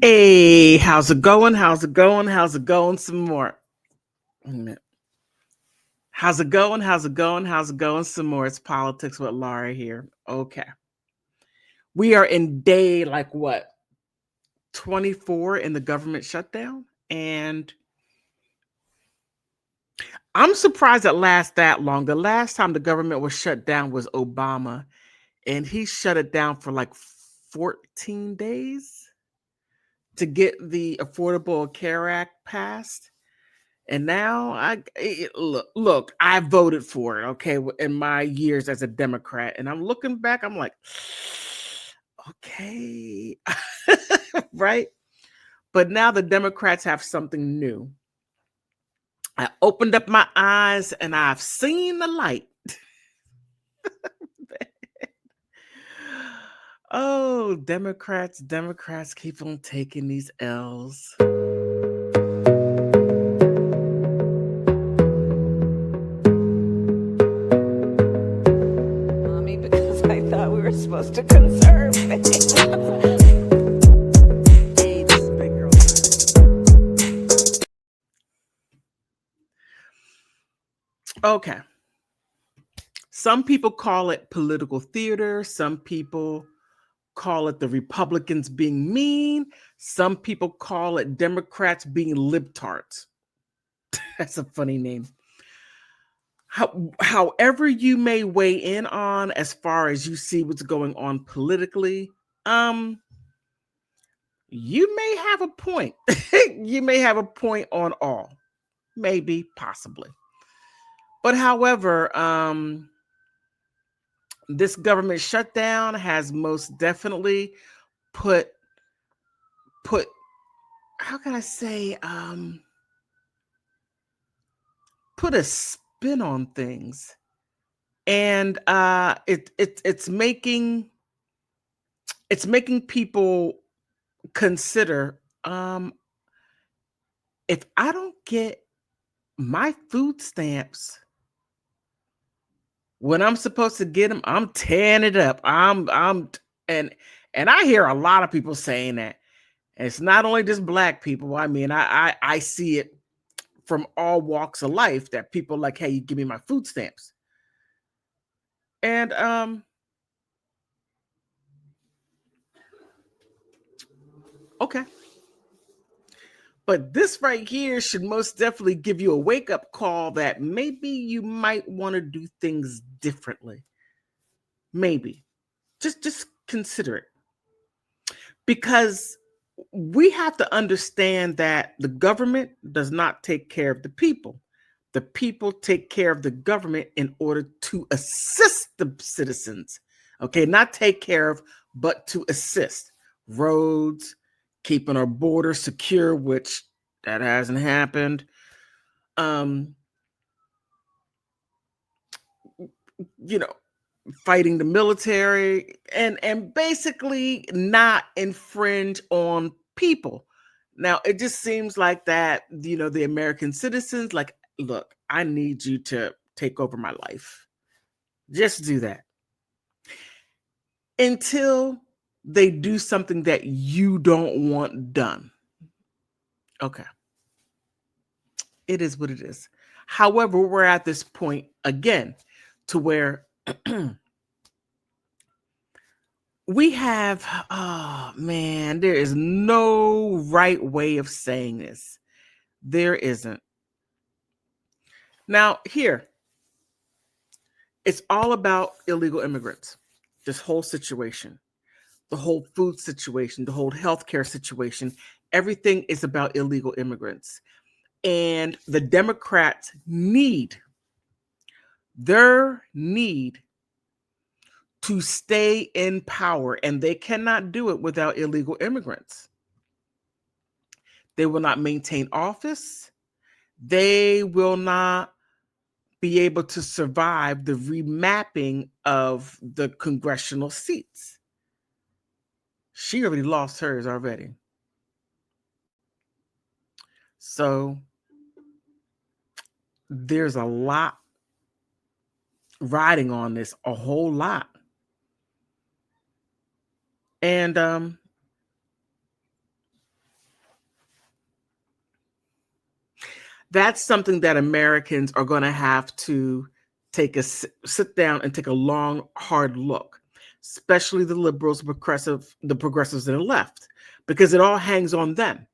Hey, how's it going? How's it going? How's it going? Some more. Wait a minute. How's it going? How's it going? How's it going? Some more. It's politics with Laura here. Okay. We are in day like what? 24 in the government shutdown. And I'm surprised it lasts that long. The last time the government was shut down was Obama, and he shut it down for like 14 days to get the Affordable Care Act passed. And now look, I voted for it, okay, in my years as a Democrat. And I'm looking back, I'm like, okay, right? But now the Democrats have something new. I opened up my eyes and I've seen the light. Oh, Democrats keep on taking these L's. Mommy, because I thought we were supposed to conserve. Hey, this is big girl. Okay. Some people call it political theater. Some people call it the Republicans being mean. Some people call it Democrats being libtards. That's a funny name. However you may weigh in on as far as you see what's going on politically, you may have a point. You may have a point on all. Maybe, possibly. But however, this government shutdown has most definitely put how can I say put a spin on things, and it's making people consider, if I don't get my food stamps when I'm supposed to get them, I'm tearing it up. And I hear a lot of people saying that. And it's not only just Black people. I mean, I see it from all walks of life, that people like, hey, you give me my food stamps. And okay. But this right here should most definitely give you a wake-up call that maybe you might want to do things differently. Maybe. Just consider it. Because we have to understand that the government does not take care of the people. The people take care of the government in order to assist the citizens. Okay, not take care of, but to assist. Roads, keeping our border secure, which that hasn't happened. You know, fighting the military, and basically not infringe on people. Now, it just seems like that, the American citizens, like, look, I need you to take over my life. Just do that. Until they do something that you don't want done. Okay. It is what it is. However, we're at this point again to where we have, oh man, there is no right way of saying this. There isn't. Now, here, it's all about illegal immigrants. This whole situation, the whole food situation, the whole healthcare situation, everything is about illegal immigrants. And the Democrats need to stay in power, and they cannot do it without illegal immigrants. They will not maintain office. They will not be able to survive the remapping of the congressional seats. She already lost hers already. So there's a lot riding on this, a whole lot. And That's something that Americans are going to have to sit down and take a long, hard look, especially the liberals, the progressives, and the left, because it all hangs on them.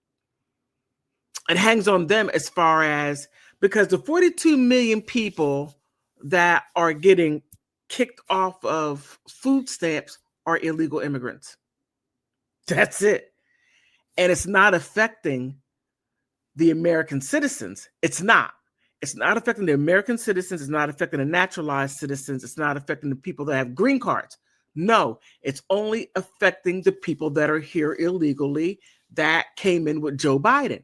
It hangs on them as far as because the 42 million people that are getting kicked off of food stamps are illegal immigrants. That's it. And it's not affecting the American citizens. It's not. It's not affecting the American citizens. It's not affecting the naturalized citizens. It's not affecting the people that have green cards. No, it's only affecting the people that are here illegally that came in with Joe Biden.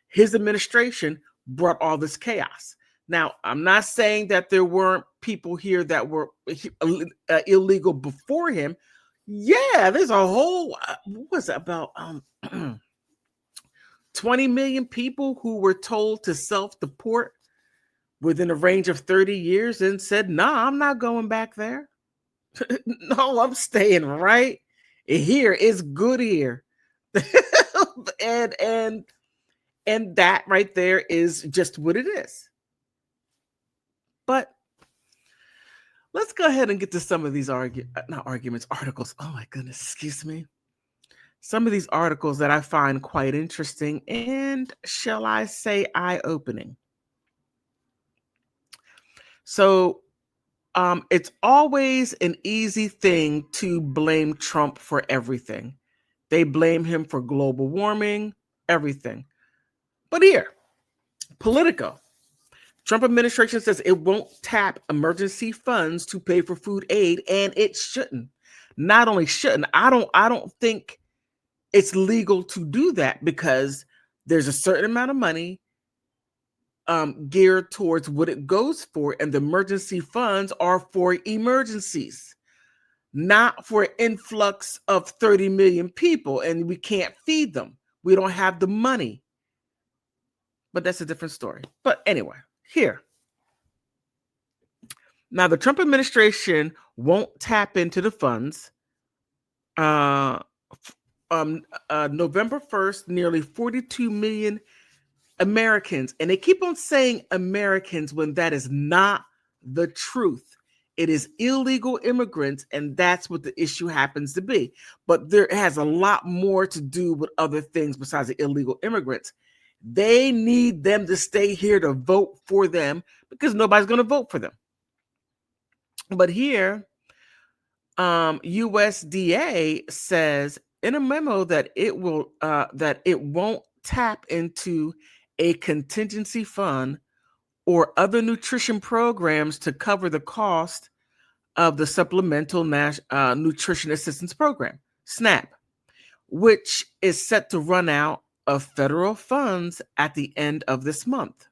His administration brought all this chaos. Now, I'm not saying that there weren't people here that were illegal before him. Yeah, there's a whole, what was it, about 20 million people who were told to self-deport within a range of 30 years and said, nah, I'm not going back there. No, I'm staying right here. It's good here. and that right there is just what it is. But let's go ahead and get to some of these articles. Oh my goodness, excuse me. Some of these articles that I find quite interesting and, shall I say, eye-opening. So it's always an easy thing to blame Trump for everything. They blame him for global warming, everything. But here, Politico. Trump administration says it won't tap emergency funds to pay for food aid, and it shouldn't. Not only shouldn't, I don't think it's legal to do that because there's a certain amount of money geared towards what it goes for, and the emergency funds are for emergencies, not for influx of 30 million people, and we can't feed them. We don't have the money. But that's a different story. But anyway, here. Now, the Trump administration won't tap into the funds. November 1st, nearly 42 million Americans, and they keep on saying Americans when that is not the truth. It is illegal immigrants, and that's what the issue happens to be. But there has a lot more to do with other things besides the illegal immigrants. They need them to stay here to vote for them because nobody's going to vote for them. But here, USDA says in a memo that it won't tap into a contingency fund or other nutrition programs to cover the cost of the Supplemental Nutrition Assistance Program, SNAP, which is set to run out of federal funds at the end of this month.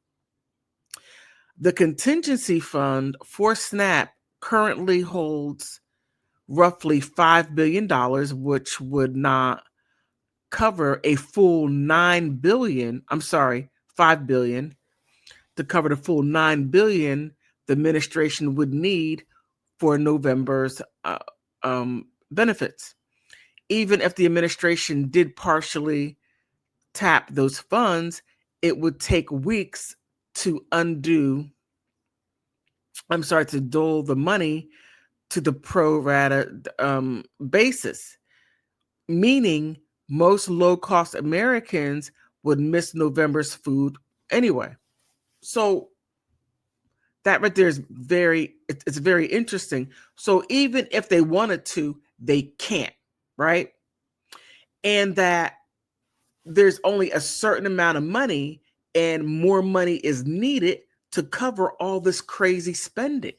The contingency fund for SNAP currently holds roughly $5 billion, which would not cover a full $5 billion to cover the full $9 billion the administration would need for November's benefits. Even if the administration did partially tap those funds, it would take weeks to dole the money to the pro rata basis, meaning most low-cost Americans would miss November's food anyway. So that right there is it's very interesting. So even if they wanted to, they can't, right? And that there's only a certain amount of money and more money is needed to cover all this crazy spending.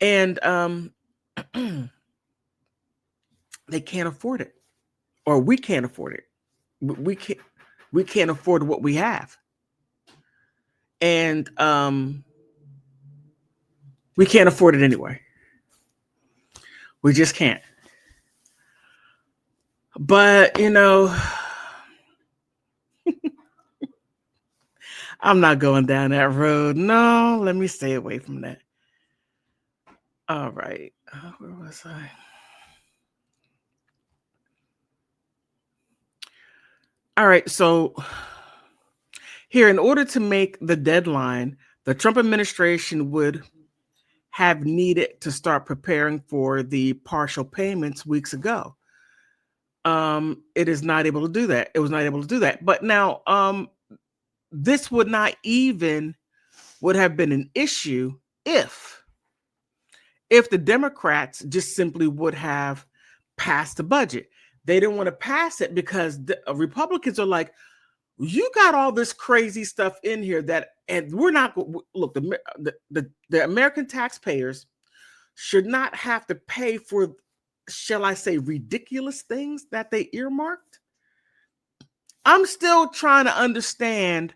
And they can't afford it, or we can't afford it. We can't afford what we have. And we can't afford it anyway. We just can't. But, I'm not going down that road. No, let me stay away from that. All right. Where was I? All right. So Here, in order to make the deadline, the Trump administration would have needed to start preparing for the partial payments weeks ago. It is not able to do that. It was not able to do that. But now, this would not even would have been an issue if the Democrats just simply would have passed the budget. They didn't want to pass it because the Republicans are like, you got all this crazy stuff in here that, and we're not, look, the American taxpayers should not have to pay for, shall I say, ridiculous things that they earmarked. I'm still trying to understand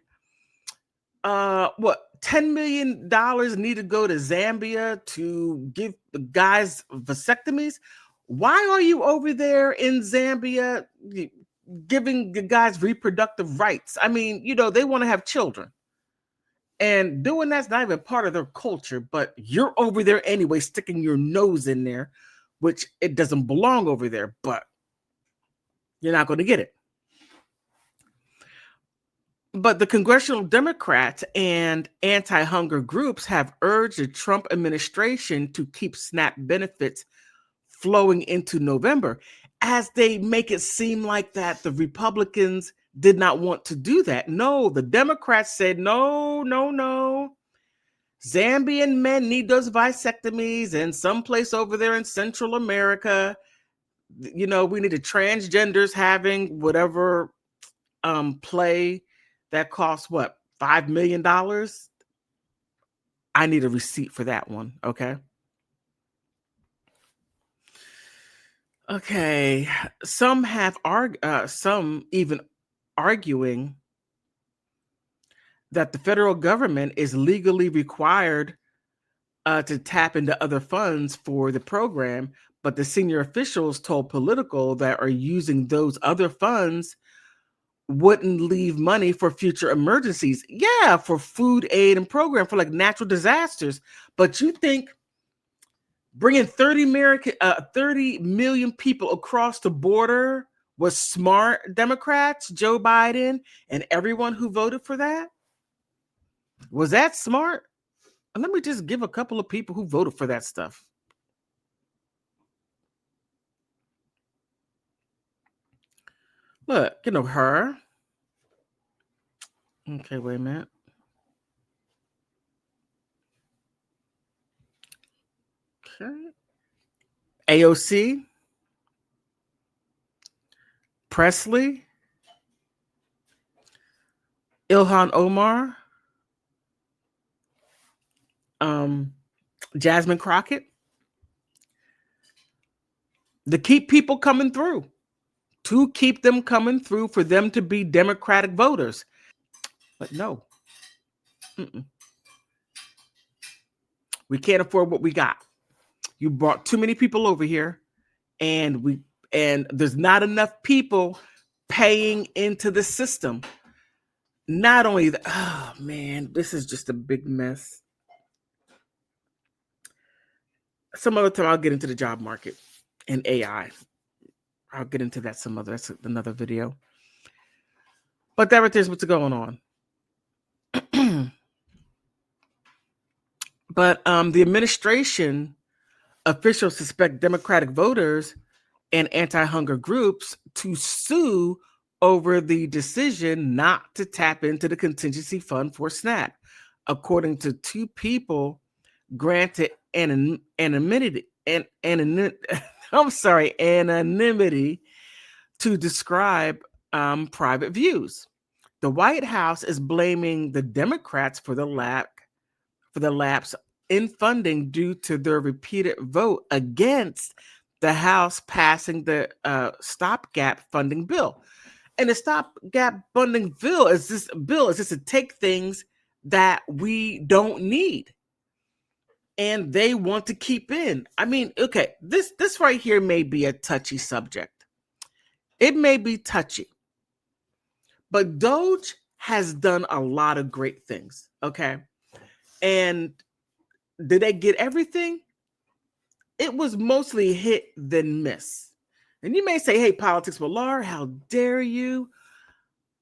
what $10 million need to go to Zambia to give the guys vasectomies. Why are you over there in Zambia giving the guys reproductive rights? I mean, you know, they want to have children. And doing that's not even part of their culture, but you're over there anyway, sticking your nose in there, which it doesn't belong over there, but you're not going to get it. But the congressional Democrats and anti-hunger groups have urged the Trump administration to keep SNAP benefits flowing into November, as they make it seem like that the Republicans did not want to do that. No, the Democrats said, no. Zambian men need those vasectomies, and someplace over there in Central America, you know, we need the transgenders having whatever play that costs what, $5 million? I need a receipt for that one, okay? Okay, some have some even arguing that the federal government is legally required to tap into other funds for the program, but the senior officials told Politico that are using those other funds wouldn't leave money for future emergencies. Yeah, for food aid and program for like natural disasters. But you think bringing 30 million people across the border was smart, Democrats, Joe Biden, and everyone who voted for that? Was that smart? And let me just give a couple of people who voted for that stuff. Look, you know, her. Okay, wait a minute. Okay. AOC, Presley, Ilhan Omar, Jasmine Crockett, to keep people coming through, to keep them coming through, for them to be Democratic voters. But no, we can't afford what we got. You brought too many people over here, and there's not enough people paying into the system. Not only that, oh man, this is just a big mess. Some other time I'll get into the job market and AI. I'll get into that that's another video. But that right there is what's going on. But the administration officials suspect Democratic voters and anti-hunger groups to sue over the decision not to tap into the contingency fund for SNAP, according to two people granted anonymity to describe private views. The White House is blaming the Democrats for the lapse in funding due to their repeated vote against the House passing the stopgap funding bill. And the stopgap funding bill is just to take things that we don't need and they want to keep in. I mean, okay, this right here may be a touchy subject. It may be touchy, but Doge has done a lot of great things, okay? And did they get everything? It was mostly hit then miss. And you may say, hey, politics, well, Laura, how dare you?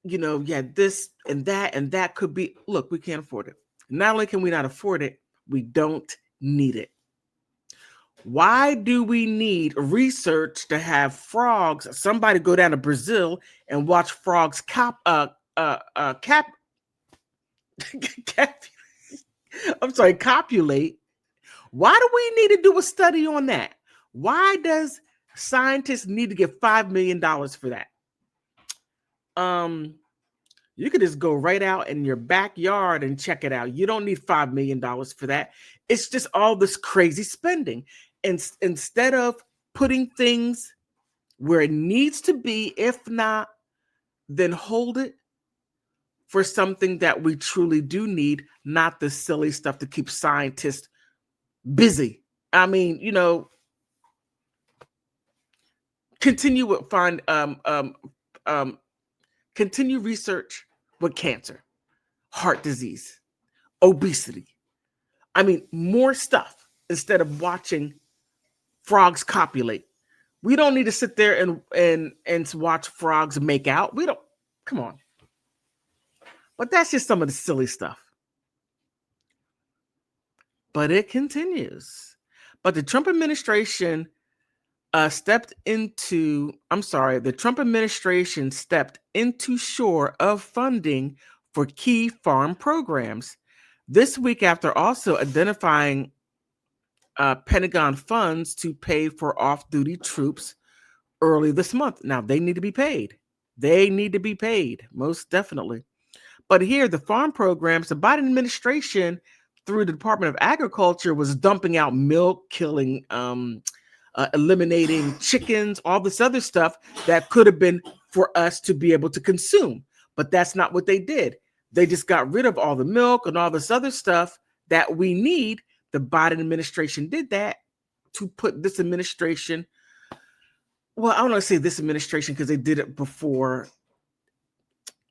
this and that could be, look, we can't afford it. Not only can we not afford it, we don't need it. Why do we need research to have frogs? Somebody go down to Brazil and watch frogs cap, copulate. Why do we need to do a study on that? Why does scientists need to get $5 million for that? You could just go right out in your backyard and check it out. You don't need $5 million for that. It's just all this crazy spending. And instead of putting things where it needs to be, if not, then hold it for something that we truly do need, not the silly stuff to keep scientists busy. I mean, continue with continue research with cancer, heart disease, obesity. I mean, more stuff instead of watching frogs copulate. We don't need to sit there and watch frogs make out. We don't. Come on. But that's just some of the silly stuff. But it continues. But the Trump administration stepped into shore of funding for key farm programs this week after also identifying Pentagon funds to pay for off-duty troops early this month. Now, they need to be paid. They need to be paid, most definitely. But here, the farm programs, the Biden administration, through the Department of Agriculture, was dumping out milk, killing, eliminating chickens, all this other stuff that could have been for us to be able to consume. But that's not what they did. They just got rid of all the milk and all this other stuff that we need. The Biden administration did that to put this administration, well, I don't want to say this administration because they did it before.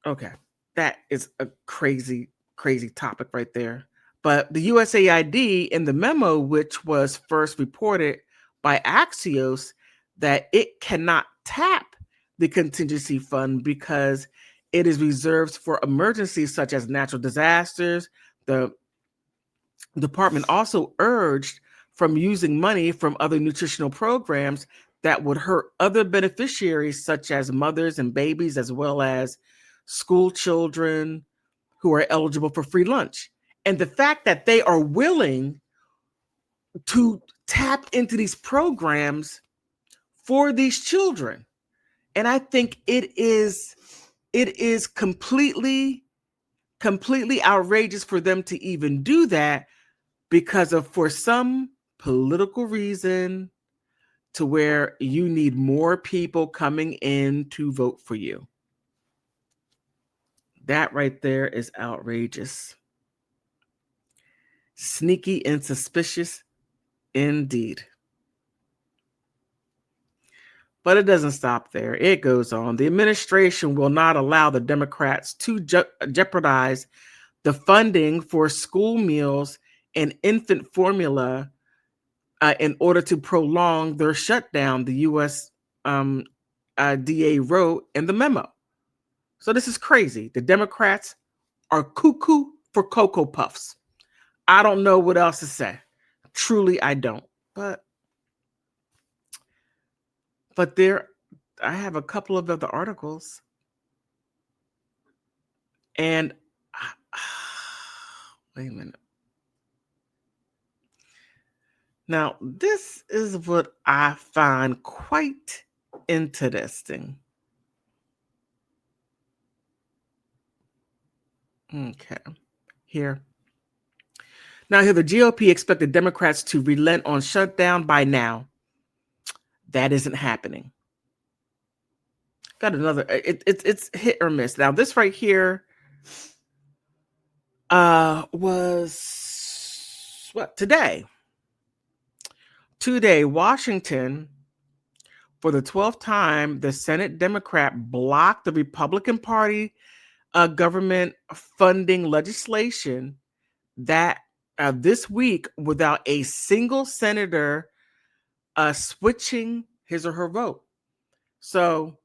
Okay, that is a crazy, crazy topic right there. But the USAID in the memo, which was first reported by Axios, that it cannot tap the contingency fund because it is reserved for emergencies such as natural disasters. The department also urged from using money from other nutritional programs that would hurt other beneficiaries such as mothers and babies, as well as school children who are eligible for free lunch. And the fact that they are willing to tap into these programs for these children. And I think it is completely outrageous for them to even do that because of, for some political reason, to where you need more people coming in to vote for you. That right there is outrageous. Sneaky and suspicious indeed. But it doesn't stop there. It goes on. The administration will not allow the Democrats to jeopardize the funding for school meals and infant formula in order to prolong their shutdown, the USDA wrote in the memo. So this is crazy. The Democrats are cuckoo for Cocoa Puffs. I don't know what else to say. Truly, I don't. But there, I have a couple of other articles. And wait a minute. Now, this is what I find quite interesting. Okay, here. Now, here, the GOP expected Democrats to relent on shutdown by now. That isn't happening. Got another, it's hit or miss. Now, this right here was, what, today? Today, Washington, for the 12th time, the Senate Democrat blocked the Republican Party government funding legislation that this week without a single senator switching his or her vote. So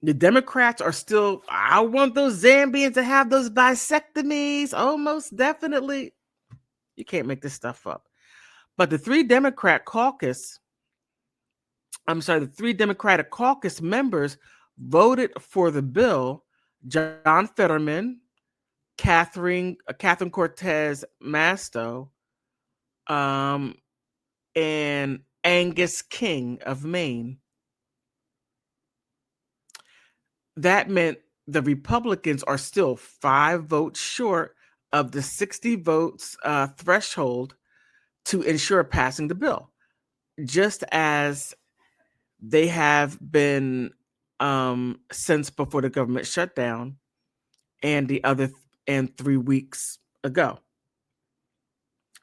The Democrats are still, I want those Zambians to have those vasectomies. Oh, most definitely. You can't make this stuff up. But the three Democratic caucus members voted for the bill. John Fetterman, Catherine Cortez Masto, and Angus King of Maine. That meant the Republicans are still 5 votes short of the 60 votes threshold to ensure passing the bill, just as they have been since before the government shutdown and 3 weeks ago.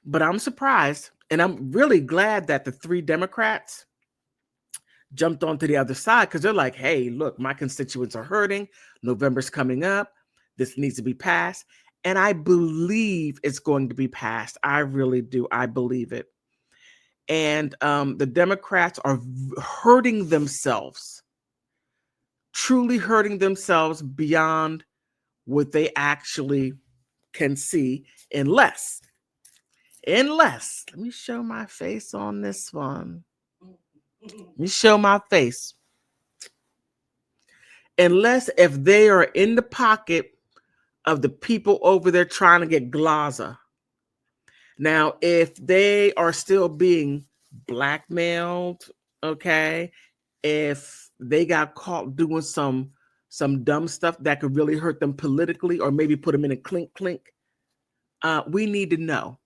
But I'm surprised, and I'm really glad that the 3 Democrats jumped onto the other side, because they're like, hey, look, my constituents are hurting. November's coming up. This needs to be passed. And I believe it's going to be passed. I really do. I believe it. And the Democrats are hurting themselves, truly hurting themselves beyond what they actually can see, unless, let me show my face on this one. Let me show my face. Unless if they are in the pocket of the people over there trying to get Glaza. Now, if they are still being blackmailed, okay, if they got caught doing some dumb stuff that could really hurt them politically, or maybe put them in a clink, we need to know.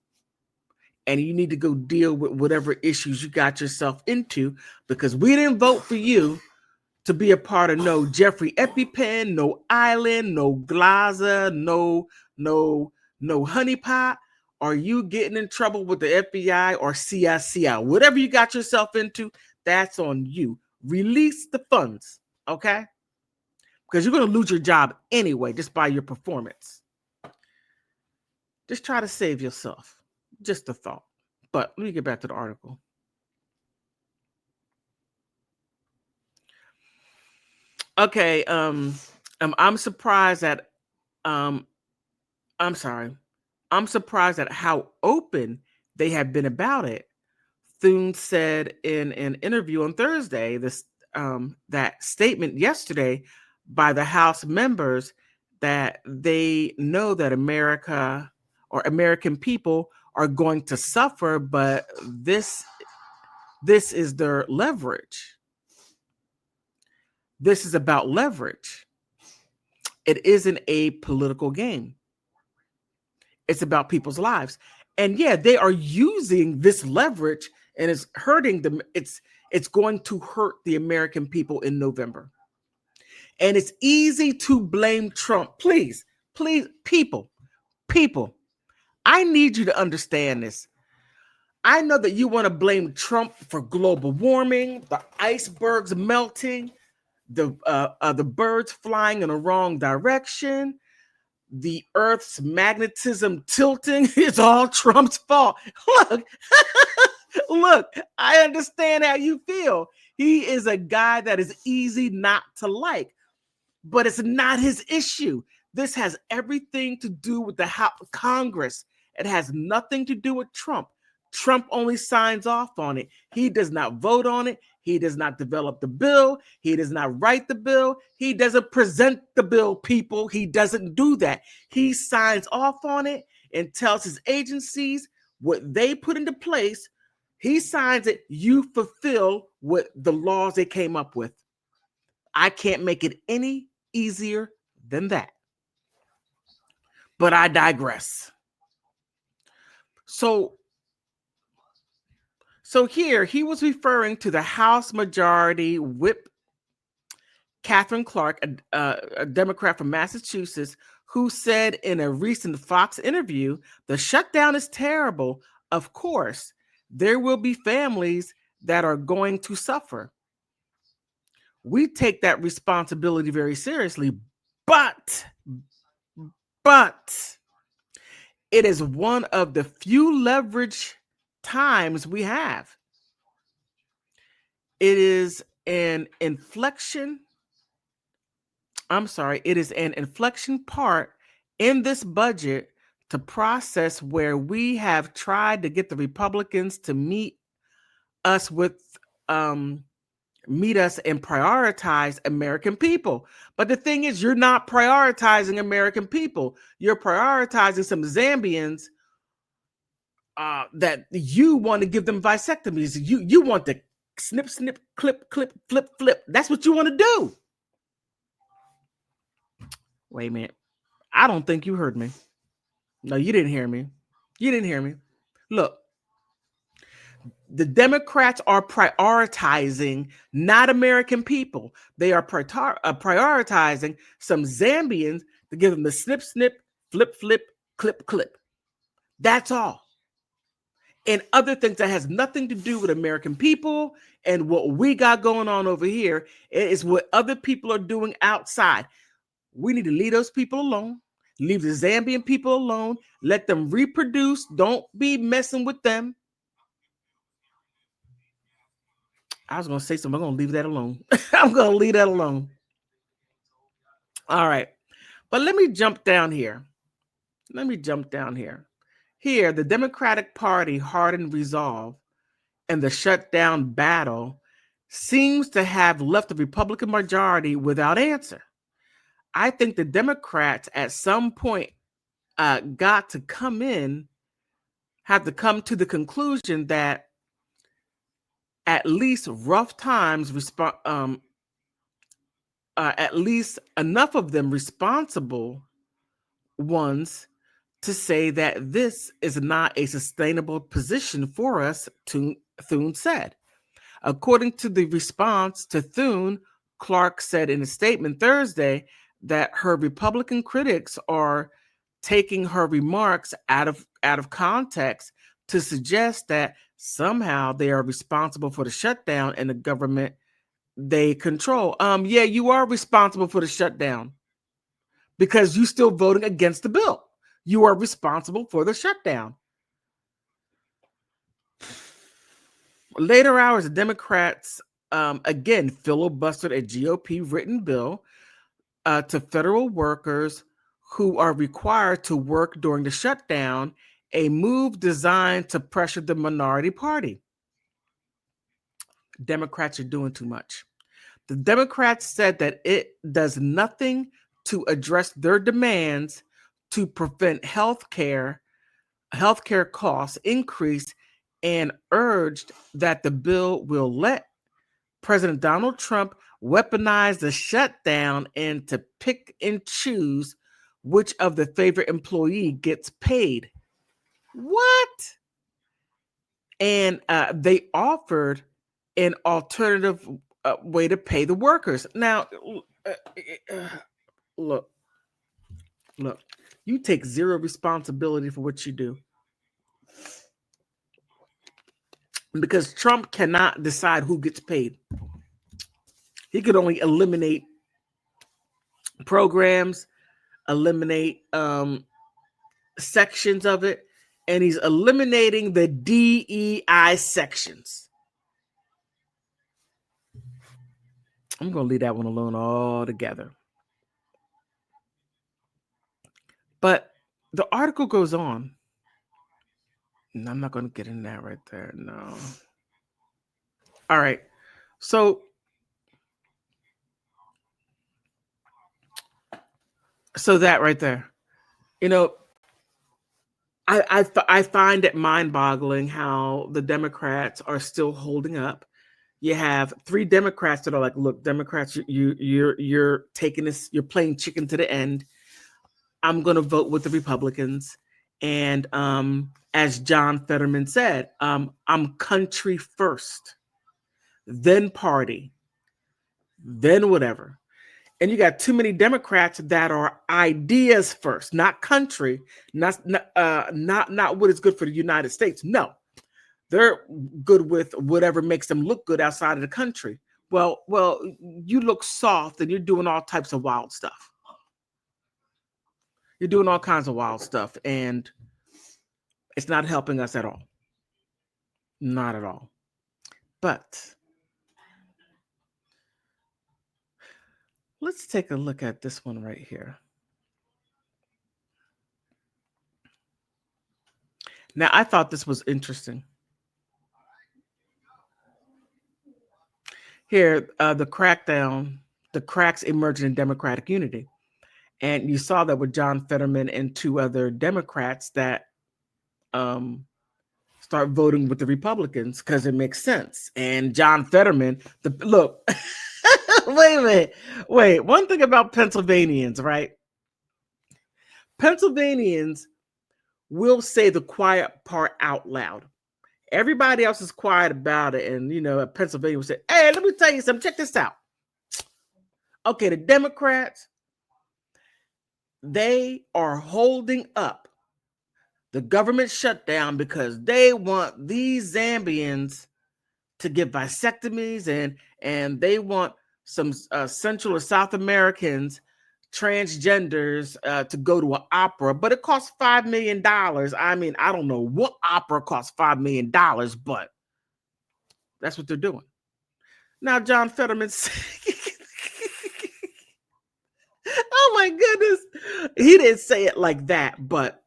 And you need to go deal with whatever issues you got yourself into, because we didn't vote for you to be a part of no Jeffrey EpiPen, no Island, no Glaza, no honeypot. Are you getting in trouble with the FBI or CICI? Whatever you got yourself into, that's on you. Release the funds, okay? Because you're going to lose your job anyway, just by your performance. Just try to save yourself. Just a thought. But let me get back to the article. Okay, I'm surprised at I'm surprised at how open they have been about it. Thune said in an interview on Thursday, that statement yesterday by the House members, that they know that America or American people are going to suffer, but this is their leverage. This is about leverage. It isn't a political game. It's about people's lives. And yeah, they are using this leverage, and it's hurting them. It's going to hurt the American people in November. And it's easy to blame Trump. Please, people, I need you to understand this. I know that you want to blame Trump for global warming, the icebergs melting, the birds flying in the wrong direction, the Earth's magnetism tilting. It's all Trump's fault. Look, I understand how you feel. He is a guy that is easy not to like, but it's not his issue. This has everything to do with the Congress. It has nothing to do with Trump. Trump only signs off on it. He does not vote on it. He does not develop the bill. He does not write the bill. He doesn't present the bill, people. He doesn't do that. He signs off on it and tells his agencies what they put into place. He signs it. You fulfill what the laws they came up with. I can't make it any easier than that. But I digress. So here he was referring to the House Majority Whip Catherine Clark, a Democrat from Massachusetts, who said in a recent Fox interview, the shutdown is terrible. Of course, there will be families that are going to suffer. We take that responsibility very seriously, but it is one of the few leverage times we have. It is an inflection I'm sorry, it is an inflection part in this budget to process where we have tried to get the Republicans to us with meet us and prioritize American people. But the thing is, you're not prioritizing American people. You're prioritizing some Zambians that you want to give them vasectomies. You want to snip, snip, clip, clip, flip, flip. That's what you want to do. Wait a minute. I don't think you heard me. No, you didn't hear me. You didn't hear me. Look, the Democrats are prioritizing not American people. They are prioritizing some Zambians to give them the snip, snip, flip, flip, clip, clip. That's all. And other things that has nothing to do with American people and what we got going on over here. It is what other people are doing outside. We need to leave those people alone. Leave the Zambian people alone. Let them reproduce. Don't be messing with them. I was going to say something. I'm going to leave that alone. I'm going to leave that alone. All right. But let me jump down here. Here, the Democratic Party hardened resolve and the shutdown battle seems to have left the Republican majority without answer. I think the Democrats at some point have to come to the conclusion that at least rough times at least enough of them responsible ones to say that this is not a sustainable position for us, Thune said. According to the response to Thune, Clark said in a statement Thursday that her Republican critics are taking her remarks out of context to suggest that somehow they are responsible for the shutdown and the government they control. Yeah, you are responsible for the shutdown because you still voting against the bill. You are responsible for the shutdown. Later hours, the Democrats again filibustered a GOP written bill to federal workers who are required to work during the shutdown, a move designed to pressure the minority party. Democrats are doing too much. The Democrats said that it does nothing to address their demands to prevent healthcare costs increase and urged that the bill will let President Donald Trump weaponize the shutdown and to pick and choose which of the favorite employee gets paid. What? And they offered an alternative way to pay the workers. Now, look, you take zero responsibility for what you do. Because Trump cannot decide who gets paid. He could only eliminate programs, eliminate sections of it, and he's eliminating the DEI sections. I'm going to leave that one alone altogether. But the article goes on. And I'm not going to get in that right there. No. All right. So that right there, I find it mind-boggling how the Democrats are still holding up. You have 3 Democrats that are like, look, Democrats, you're taking this, you're playing chicken to the end. I'm going to vote with the Republicans. And as John Fetterman said, I'm country first, then party, then whatever. And you got too many Democrats that are ideas first, not country, not what is good for the United States. No, they're good with whatever makes them look good outside of the country. Well, you look soft and you're doing all types of wild stuff. You're doing all kinds of wild stuff, and it's not helping us at all. Not at all. But Let's take a look at this one right here. Now, I thought this was interesting. Here, the cracks emerging in Democratic unity. And you saw that with John Fetterman and two other Democrats that start voting with the Republicans because it makes sense. And John Fetterman, look, wait a minute. Wait, one thing about Pennsylvanians, right? Pennsylvanians will say the quiet part out loud. Everybody else is quiet about it. And, Pennsylvania will say, hey, let me tell you something. Check this out. Okay, the Democrats, they are holding up the government shutdown because they want these Zambians to get vasectomies and they want some Central or South Americans, transgenders, to go to an opera, but it costs $5 million. I mean, I don't know what opera costs $5 million, but that's what they're doing. Now, John Fetterman, oh my goodness, he didn't say it like that, but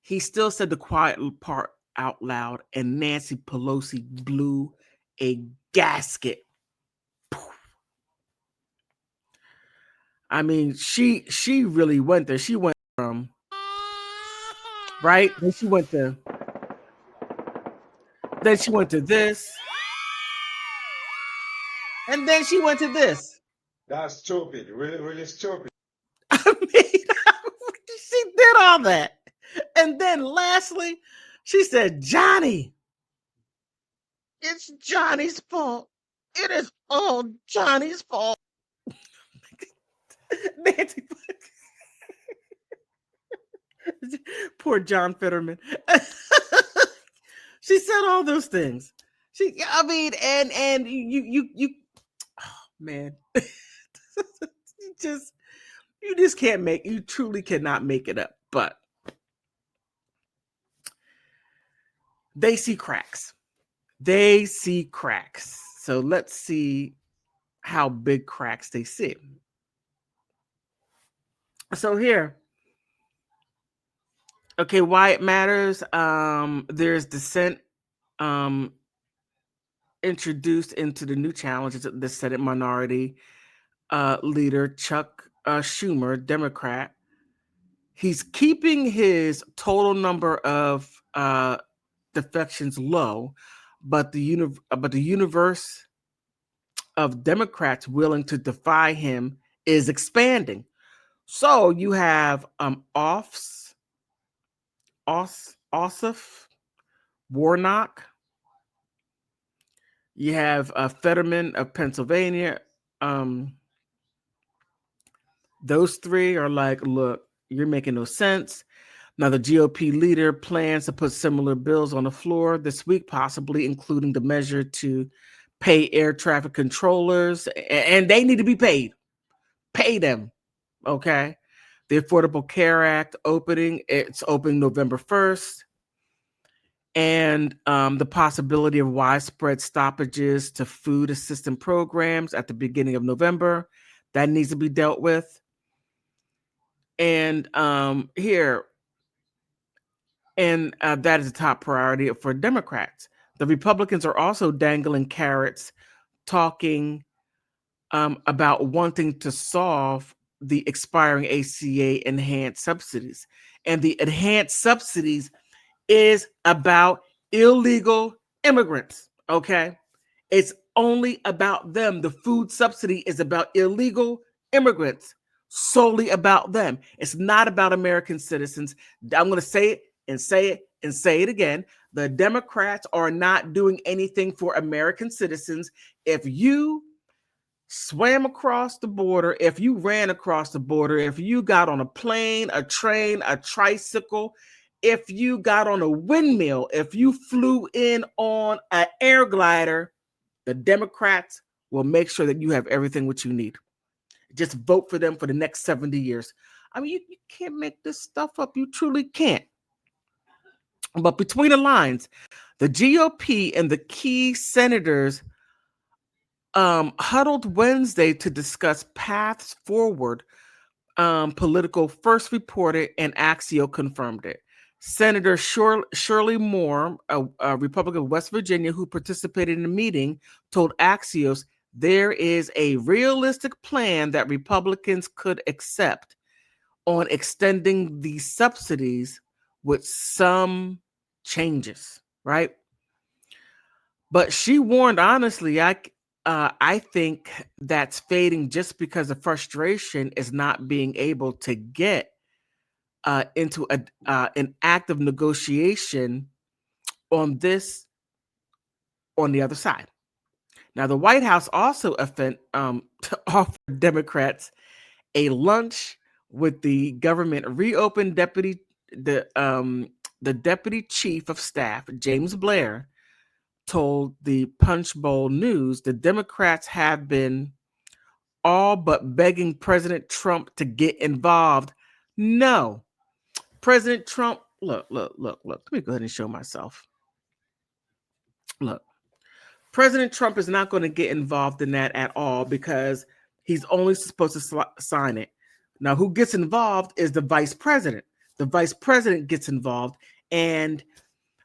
he still said the quiet part out loud, and Nancy Pelosi blew a gasket. I mean, she really went there. She went from right, then she went to this, and then she went to this. That's stupid. Really, really stupid. I mean, she did all that, and then lastly, she said, "Johnny, it's Johnny's fault. It is all Johnny's fault." Nancy, poor John Fetterman. She said all those things. I mean, and you, oh, man, you just can't you truly cannot make it up. But they see cracks. They see cracks. So let's see how big cracks they see. So here, okay, why it matters. There's dissent introduced into the new challenge. The Senate Minority Leader Chuck Schumer, Democrat. He's keeping his total number of defections low, but the universe of Democrats willing to defy him is expanding. So you have Ossoff, Warnock. You have Fetterman of Pennsylvania. Those three are like, look, you're making no sense. Now, the GOP leader plans to put similar bills on the floor this week, possibly including the measure to pay air traffic controllers, and they need to be paid. Pay them, okay? The Affordable Care Act it's opening November 1st. And the possibility of widespread stoppages to food assistance programs at the beginning of November, that needs to be dealt with. And here, and that is a top priority for Democrats. The Republicans are also dangling carrots, talking about wanting to solve the expiring ACA enhanced subsidies. And the enhanced subsidies is about illegal immigrants, okay? It's only about them. The food subsidy is about illegal immigrants, solely about them. It's not about American citizens. I'm going to say it and say it and say it again. The Democrats are not doing anything for American citizens. If you swam across the border, if you ran across the border, if you got on a plane, a train, a tricycle, if you got on a windmill, if you flew in on an air glider, the Democrats will make sure that you have everything what you need. Just vote for them for the next 70 years. I mean, you can't make this stuff up. You truly can't. But between the lines, the GOP and the key senators huddled Wednesday to discuss paths forward. Political first reported, and Axio confirmed it. Senator Shirley Moore, a Republican of West Virginia who participated in the meeting, told Axios there is a realistic plan that Republicans could accept on extending the subsidies with some changes, right? But she warned, honestly, I think that's fading just because the frustration is not being able to get into an active negotiation on this on the other side. Now, the White House also offered Democrats a lunch with the government reopened the deputy chief of staff, James Blair, told the Punch Bowl News the Democrats have been all but begging President Trump to get involved. No, President Trump, look. Let me go ahead and show myself. Look, President Trump is not going to get involved in that at all because he's only supposed to sign it. Now, who gets involved is the vice president. The vice president gets involved. And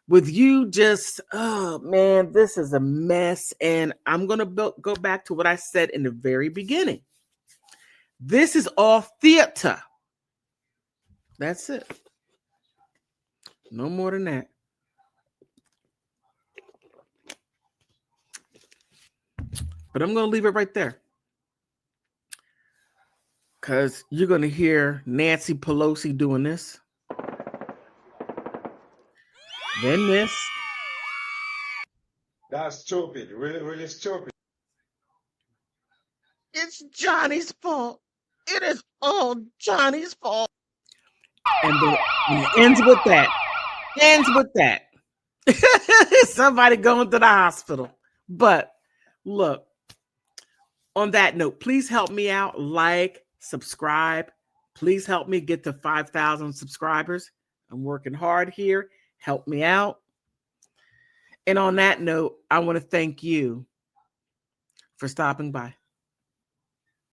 with you just, oh man, this is a mess. And I'm going to go back to what I said in the very beginning. This is all theater. That's it. No more than that. But I'm going to leave it right there. Because you're going to hear Nancy Pelosi doing this. Then this. That's stupid. Really, really stupid. It's Johnny's fault. It is all Johnny's fault. And then it ends with that. Somebody going to the hospital. But look, on that note, please help me out. Like, subscribe. Please help me get to 5,000 subscribers. I'm working hard here. Help me out. And on that note, I want to thank you for stopping by.